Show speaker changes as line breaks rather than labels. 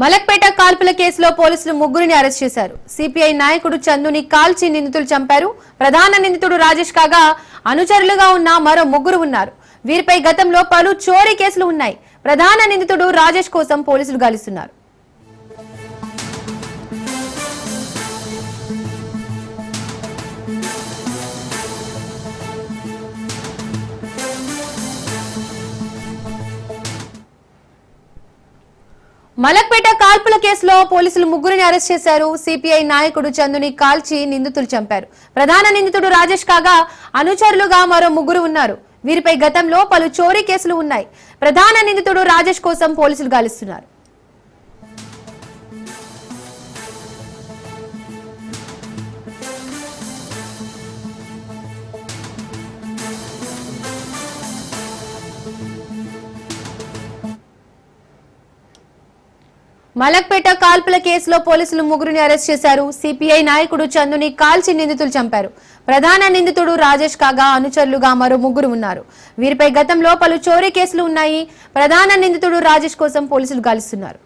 మలక్పేట కాల్పుల కేసులో పోలీసులు ముగ్గురిని అరెస్ట్ చేశారు. సిపిఐ నాయకుడు చందుని కాల్చి నిందితులు చంపారు. ప్రధాన నిందితుడు రాజేష్ కాగా అనుచరులుగా ఉన్న మరో ముగ్గురు ఉన్నారు. వీరిపై గతంలో పలు చోరీ కేసులు ఉన్నాయి. ప్రధాన నిందితుడు రాజేష్ కోసం పోలీసులు గాలిస్తున్నారు. మలక్పేట కాల్పుల కేసులో పోలీసులు ముగ్గురిని అరెస్ట్ చేశారు. సిపిఐ నాయకుడు చందుని కాల్చి నిందితులు చంపారు. ప్రధాన నిందితుడు రాజేష్ కాగా అనుచరులుగా మరో ముగ్గురు ఉన్నారు. వీరిపై గతంలో పలు చోరీ కేసులు ఉన్నాయి. ప్రధాన నిందితుడు రాజేష్ కోసం పోలీసులు గాలిస్తున్నారు. మలక్పేట కాల్పుల కేసులో పోలీసులు ముగ్గురిని అరెస్ట్ చేశారు. సిపిఐ నాయకుడు చందుని కాల్చి నిందితులు చంపారు. ప్రధాన నిందితుడు రాజేష్ కాగా అనుచరులుగా మరో ముగ్గురు ఉన్నారు. వీరిపై గతంలో పలు చోరీ కేసులు ఉన్నాయి. ప్రధాన నిందితుడు రాజేష్ కోసం పోలీసులు గాలిస్తున్నారు.